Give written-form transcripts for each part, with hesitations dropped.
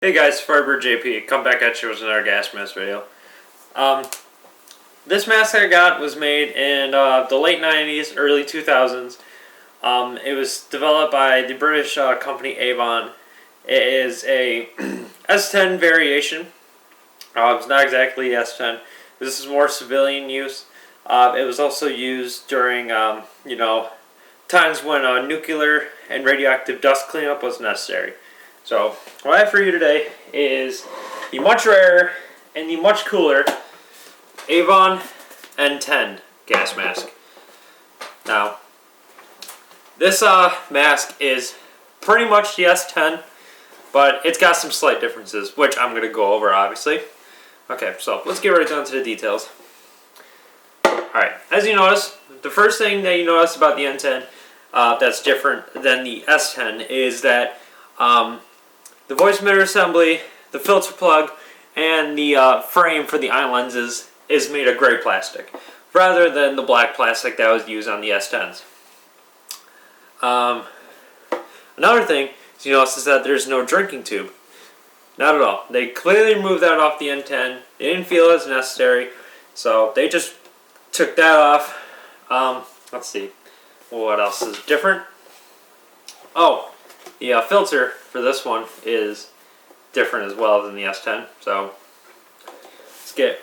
Hey guys, Firebird JP, come back at you with another gas mask video. This mask I got was made in the late 90s, early 2000s. It was developed by the British company AVON. It is a S10 variation. It's not exactly S10. This is more civilian use. It was also used during, times when nuclear and radioactive dust cleanup was necessary. So, what I have for you today is the much rarer and the much cooler AVON N10 Gas Mask. Now, this mask is pretty much the S10, but it's got some slight differences, which I'm going to go over, obviously. Okay, so let's get right down to the details. Alright, as you notice, the first thing that you notice about the N10 that's different than the S10 is that the voice emitter assembly, the filter plug, and the frame for the eye lenses is made of gray plastic, rather than the black plastic that was used on the S10s. Another thing you notice is that there's no drinking tube. Not at all. They clearly removed that off the N10. They didn't feel it was necessary, so they just took that off. Let's see. What else is different? Oh, the filter for this one is different as well than the S10. So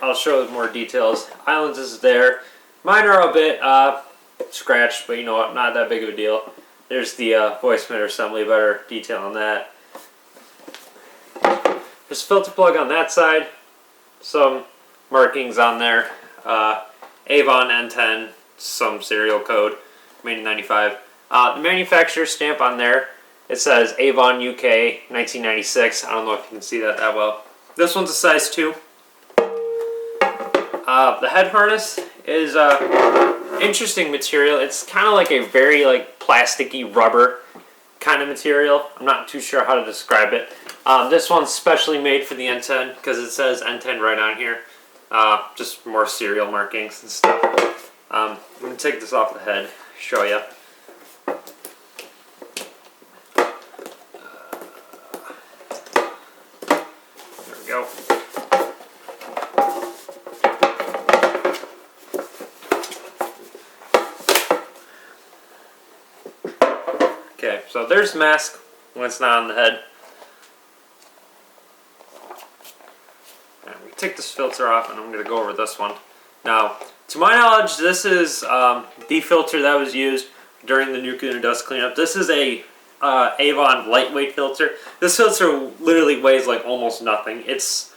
I'll show more details. Eye lenses is there. Mine are a bit scratched, but you know what? Not that big of a deal. There's the voice emitter assembly. Better detail on that. There's a filter plug on that side. Some markings on there. AVON N10, some serial code, made in 95. The manufacturer stamp on there, it says AVON UK 1996. I don't know if you can see that well. This one's a size 2. The head harness is interesting material. It's kind of like a very plasticky rubber kind of material. I'm not too sure how to describe it. This one's specially made for the N10 because it says N10 right on here. Just more serial markings and stuff. I'm going to take this off the head, show you. There we go. Okay, so there's the mask when it's not on the head. Take this filter off and I'm going to go over this one. Now, to my knowledge, this is the filter that was used during the nuclear dust cleanup. This is a AVON lightweight filter. This filter literally weighs like almost nothing. It's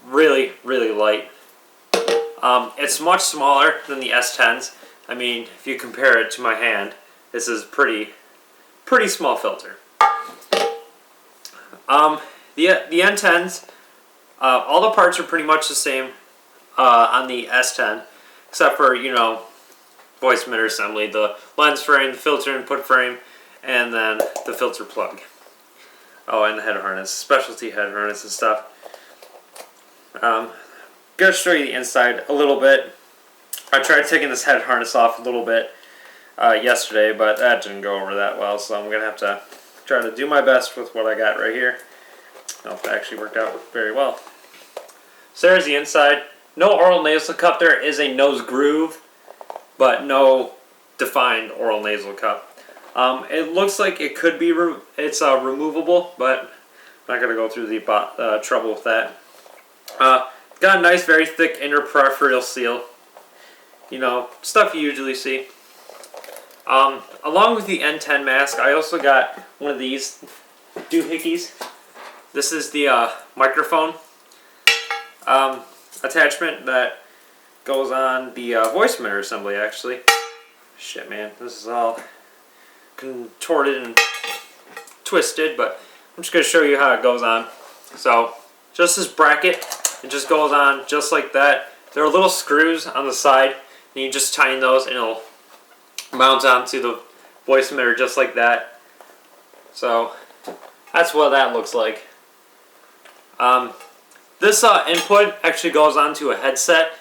really, really light. It's much smaller than the S10s. I mean, if you compare it to my hand, this is pretty small filter. The N10s, all the parts are pretty much the same on the S10, except for, voice emitter assembly, the lens frame, the filter input frame, and then the filter plug. Oh, and the head harness, specialty head harness and stuff. Gonna show you the inside a little bit. I tried taking this head harness off a little bit yesterday, but that didn't go over that well, so I'm gonna have to try to do my best with what I got right here. I don't know if it actually worked out very well. So there's the inside. No oral nasal cup. There is a nose groove, but no defined oral nasal cup. It looks like it could be removable, but I'm not going to go through the trouble with that. Got a nice, very thick inner peripheral seal. Stuff you usually see. Along with the N10 mask, I also got one of these doohickeys. This is the microphone attachment that goes on the voice emitter assembly, actually. Shit, man, this is all contorted and twisted, but I'm just going to show you how it goes on. So, just this bracket, it just goes on just like that. There are little screws on the side, and you just tighten those, and it'll mount onto the voice emitter just like that. So, that's what that looks like. This input actually goes onto a headset,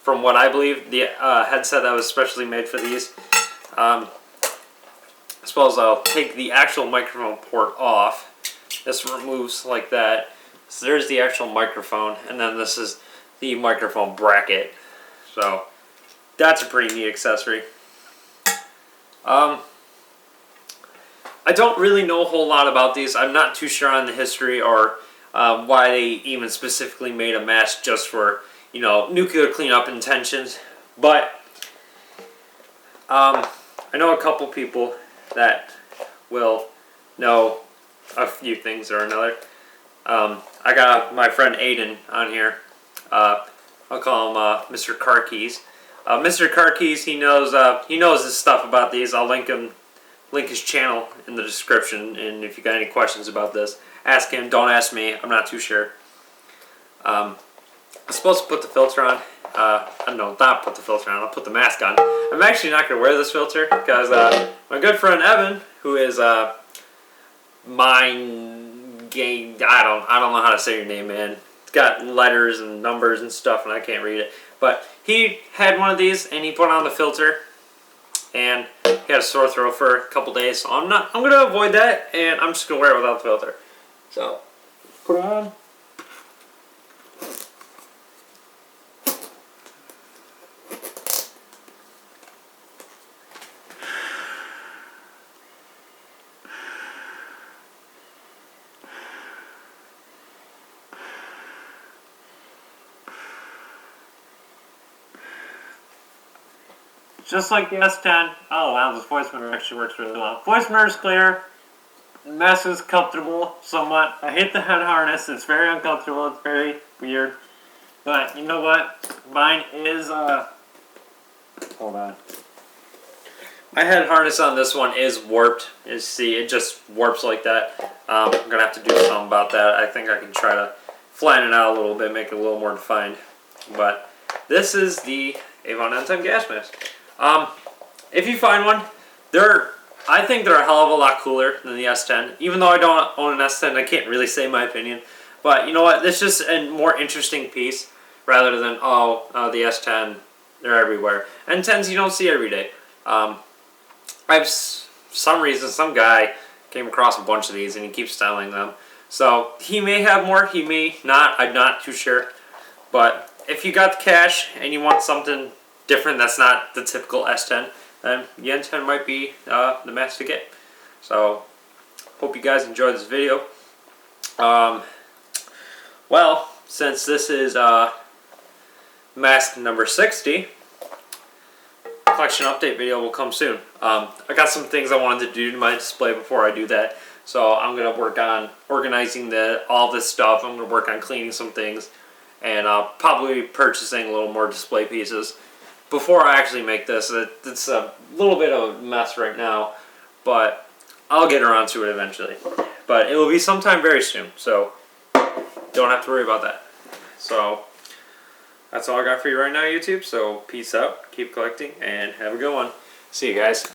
from what I believe, the headset that was specially made for these. I suppose I'll take the actual microphone port off. This removes like that. So there's the actual microphone, and then this is the microphone bracket. So that's a pretty neat accessory. I don't really know a whole lot about these. I'm not too sure on the history or why they even specifically made a mask just for, you know, nuclear cleanup intentions. But I know a couple people that will know a few things or another. I got my friend Aiden on here. I'll call him Mr. Carkeys. Mr. Carkeys, he knows his stuff about these. I'll link his channel in the description, and if you got any questions about this, ask him. Don't ask me. I'm not too sure. I'm supposed to put the filter on. No, not put the filter on. I'll put the mask on. I'm actually not going to wear this filter because my good friend Evan, who is Mind Game, I don't know how to say your name, man. It's got letters and numbers and stuff, and I can't read it. But he had one of these, and he put on the filter, and he had a sore throat for a couple days. So I'm going to avoid that, and I'm just going to wear it without the filter. So put it on. Just like the S10. Oh wow, this voice mirror actually works really well. Voice mirror is clear. The mask is comfortable somewhat. I hate the head harness. It's very uncomfortable. It's very weird. But you know what? Mine is hold on. My head harness on this one is warped. You see, it just warps like that. I'm gonna have to do something about that. I think I can try to flatten it out a little bit, make it a little more defined. But this is the AVON N10 Gas Mask. If you find one, I think they're a hell of a lot cooler than the S10. Even though I don't own an S10, I can't really say my opinion. But you know what? It's just a more interesting piece rather than, the S10, they're everywhere. N10s you don't see every day. Some reason, some guy came across a bunch of these and he keeps styling them. So he may have more, he may not. I'm not too sure. But if you got the cash and you want something different that's not the typical S10, then the N10 might be the mask to get. So, hope you guys enjoyed this video. Well, since this is mask number 60, collection update video will come soon. I got some things I wanted to do to my display before I do that. So I'm going to work on organizing all this stuff. I'm going to work on cleaning some things. And probably purchasing a little more display pieces before I actually make this. It's a little bit of a mess right now, but I'll get around to it eventually. But it will be sometime very soon, so don't have to worry about that. So that's all I got for you right now, YouTube. So peace out, keep collecting, and have a good one. See you guys.